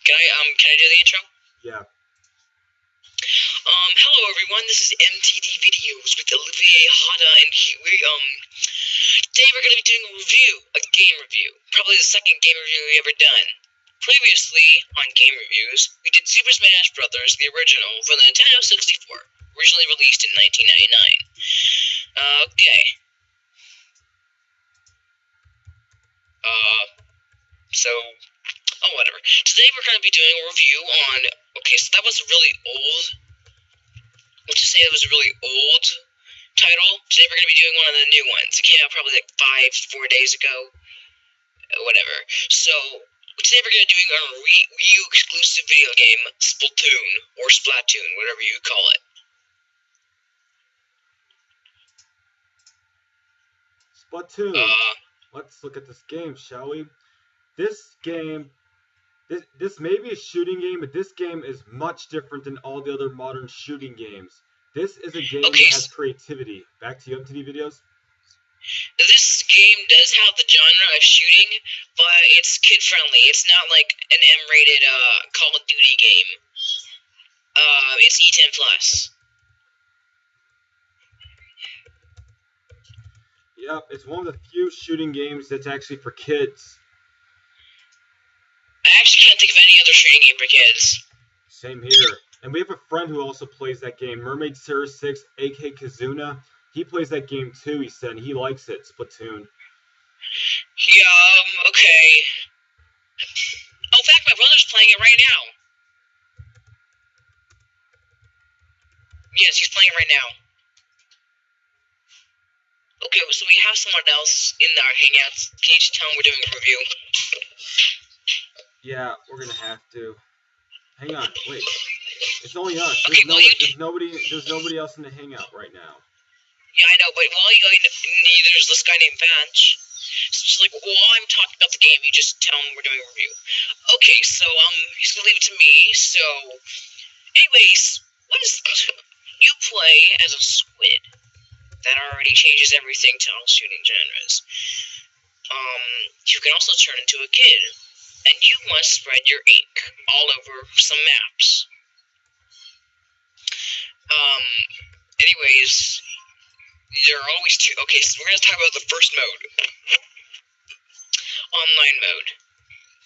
can I do the intro? Yeah. Hello everyone, this is MTD Videos with Olivier Hada, and today we're going to be doing a game review, probably the second game review we ever done. Previously, on game reviews, we did Super Smash Bros., the original, for the Nintendo 64, originally released in 1999. Okay. Whatever. Today we're going to be doing a review on, so that was really old. Let's just say it was a really old title. Today we're going to be doing one of the new ones. It came out probably like 4 days ago. Whatever. So, today we're going to be doing a Wii U exclusive video game, Splatoon, or Splatoon, whatever you call it. Splatoon. Let's look at this game, shall we? This game, this may be a shooting game, but this game is much different than all the other modern shooting games. This is a game that has creativity. Back to you, MTD Videos. This game does have the genre of shooting, but it's kid-friendly. It's not like an M-rated Call of Duty game. It's E10+. Yep, it's one of the few shooting games that's actually for kids. I actually can't think of any other shooting game for kids. Same here. And we have a friend who also plays that game, Mermaid Sarah 6, a.k.a. Kazuna. He plays that game too, he said, and he likes it, Splatoon. Yeah, okay. Oh, in fact, my brother's playing it right now. Yes, he's playing it right now. Okay, so we have someone else in our hangouts. Can you just tell him we're doing a review? Yeah, we're gonna have to. Hang on, wait. It's only us. Okay, there's nobody else in the hangout right now. Yeah, I know, but there's this guy named Vanch. So it's like, while I'm talking about the game, you just tell him we're doing a review. Okay, so, he's gonna leave it to me, so... Anyways, you play as a squid. That already changes everything to all shooting genres. You can also turn into a kid. And you must spread your ink all over some maps. Anyways, there are always two. Okay, so we're gonna talk about the first mode. Online mode,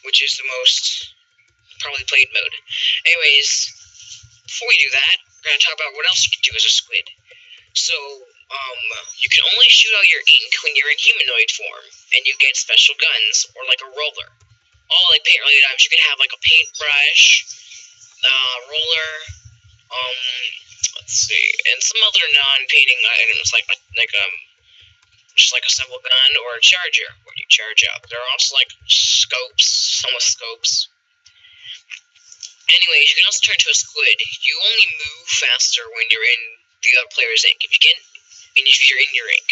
which is the most probably played mode. Anyways, before we do that, we're gonna talk about what else you can do as a squid. So, you can only shoot out your ink when you're in humanoid form, and you get special guns, or like a roller. All like paint-related items. You can have like a paintbrush, roller, let's see, and some other non-painting items just like a simple gun or a charger where you charge up. There are also like scopes, some with scopes. Anyways, you can also turn to a squid. You only move faster when you're in the other player's ink. If you're in your ink.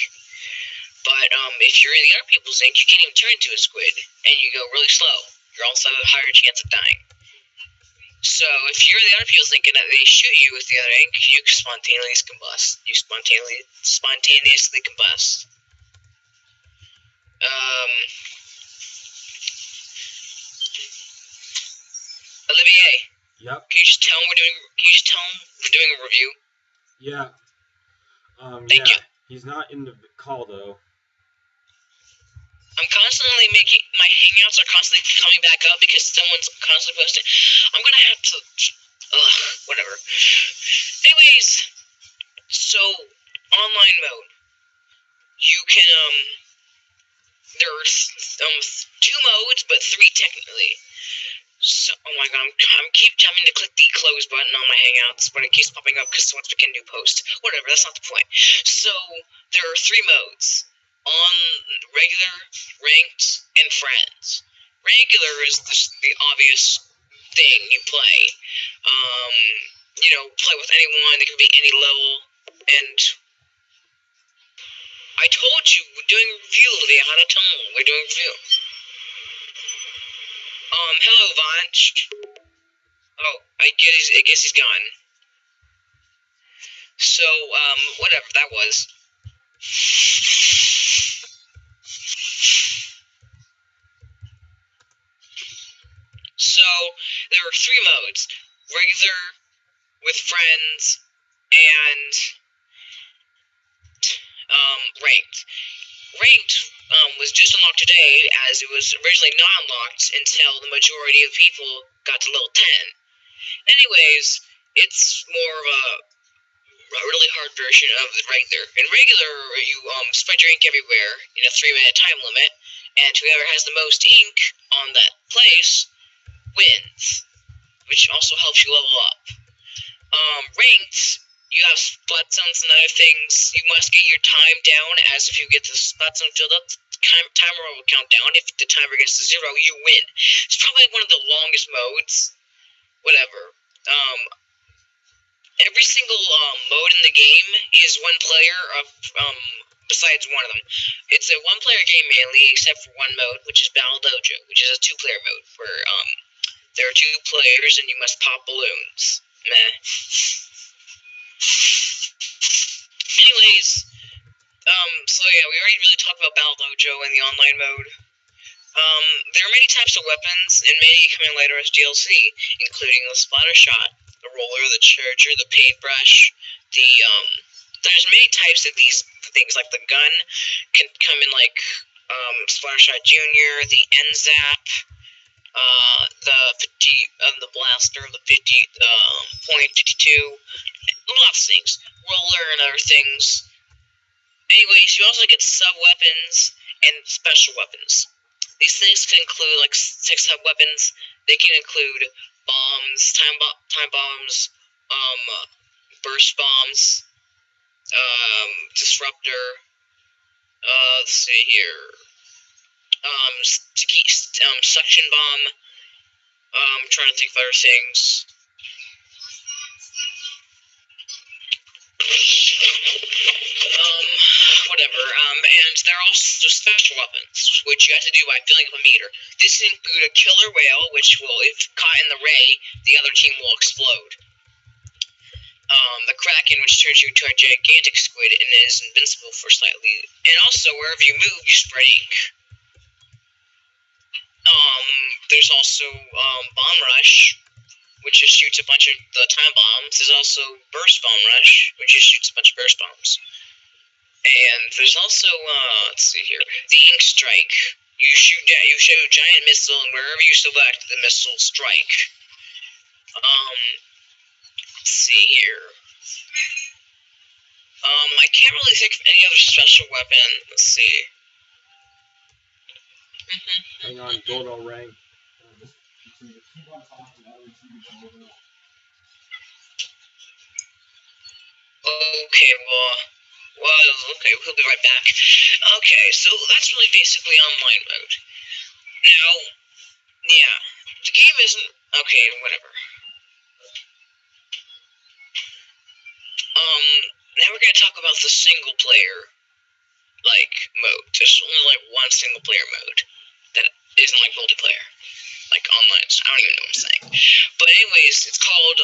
But if you're in the other people's ink, you can't even turn into a squid, and you go really slow. You're also have a higher chance of dying. So if you're in the other people's ink and they shoot you with the other ink, you spontaneously combust. Olivier. Yep. Can you just tell him we're doing a review? Yeah. Thank you. He's not in the call though. I'm constantly my hangouts are constantly coming back up because someone's constantly posting. I'm gonna have to, whatever. Anyways, so, online mode. You can, there's, 2 modes, but 3 technically. So, oh my god, I keep having to click the close button on my hangouts, but it keeps popping up because someone's beginning to post. Whatever, that's not the point. So, there are 3 modes. On regular, ranked, and friends. Regular is the obvious thing you play. Play with anyone, it can be any level, and I told you, we're doing a review, Olivia, how to tell them we're doing a review. Hello, Vanch. Oh, I guess he's gone. So, whatever that was. So there were 3 modes: regular, with friends, and ranked. Ranked was just unlocked today, as it was originally not unlocked until the majority of people got to level 10. Anyways, it's more of a really hard version of the regular. In regular, you spread your ink everywhere in a 3-minute time limit, and whoever has the most ink on that place wins, which also helps you level up. Ranked, you have splat zones and other things. You must get your time down, as if you get the splat zone filled up, the timer will count down. If the timer gets to 0, you win. It's probably one of the longest modes. Whatever. Every single mode in the game is one player of besides one of them. It's a one-player game mainly, except for one mode, which is Battle Dojo, which is a 2-player mode where there are 2 players and you must pop balloons. Meh. Anyways, so yeah, we already really talked about Battle Dojo in the online mode. There are many types of weapons, and many coming later as DLC, including the splatter shot, the roller, the charger, the paintbrush, there's many types of these things, like the gun can come in like, splatter shot junior, the NZAP, the blaster, the .52, lots of things, roller and other things. Anyways, you also get sub-weapons and special weapons. These things can include like 6 sub-weapons. They can include bombs, time bombs, burst bombs, disruptor, let's see here, suction bomb, I'm trying to think of other things. Whatever, and there are also special weapons, which you have to do by filling up a meter. This include a killer whale, which will, if caught in the ray, the other team will explode. The Kraken, which turns you into a gigantic squid and is invincible for slightly, and also wherever you move, you spread ink. There's also, Bomb Rush, which just shoots a bunch of the time bombs. There's also Burst Bomb Rush, which just shoots a bunch of burst bombs. And there's also, let's see here, the Ink Strike. You shoot a giant missile, and wherever you select, the missile strike. Let's see here. I can't really think of any other special weapon. Let's see. Hang on, doorbell rang. Okay, okay, we'll be right back. Okay, so that's really basically online mode. Now, yeah, the game isn't, okay, whatever. Now we're gonna talk about the single player, like, mode. There's only, like, one single player mode that isn't, like, multiplayer. Like, online, so I don't even know what I'm saying. But anyways, it's called,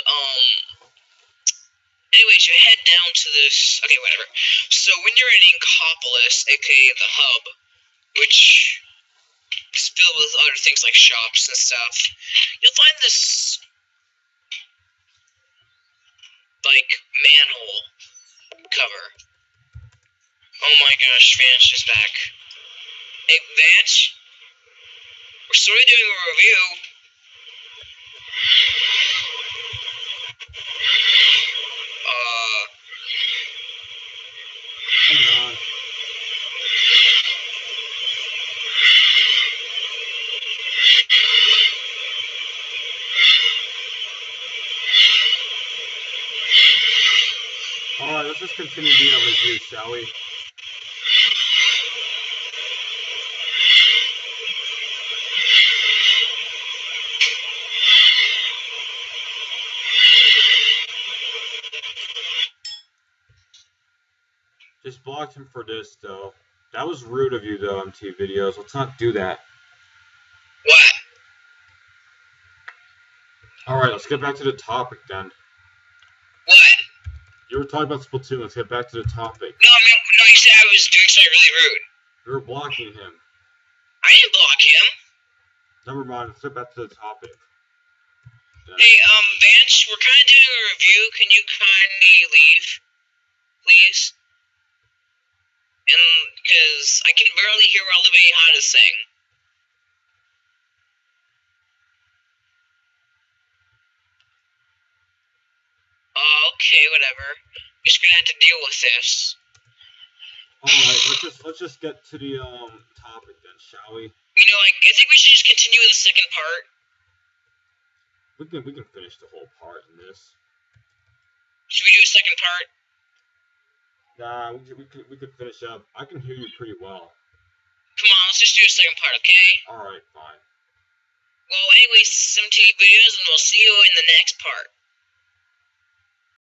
anyways, you head down to this, okay, whatever. So when you're in Inkopolis, aka the hub, which is filled with other things like shops and stuff, you'll find this, like, manhole cover. Oh my gosh, Vance is back. Hey, Vance? We're sort of doing a review. Hang on. Alright, let's just continue doing a review, shall we? Just blocked him for this, though. That was rude of you, though, MT Videos. Let's not do that. What? Alright, let's get back to the topic, then. What? You were talking about Splatoon. Let's get back to the topic. No, you said I was doing something really rude. You were blocking him. I didn't block him. Never mind. Let's get back to the topic. Hey, Vance, we're kind of doing a review. Can you kindly leave, please? And because I can barely hear what Olivia had to sing. Okay, whatever. We're just gonna have to deal with this. Alright, let's just get to the topic then, shall we? You know, I think we should just continue with the second part. We can finish the whole part in this. Should we do a second part? Nah, we could finish up. I can hear you pretty well. Come on, let's just do a second part, okay? Alright, fine. Well, anyways, this is MT Videos, and we'll see you in the next part.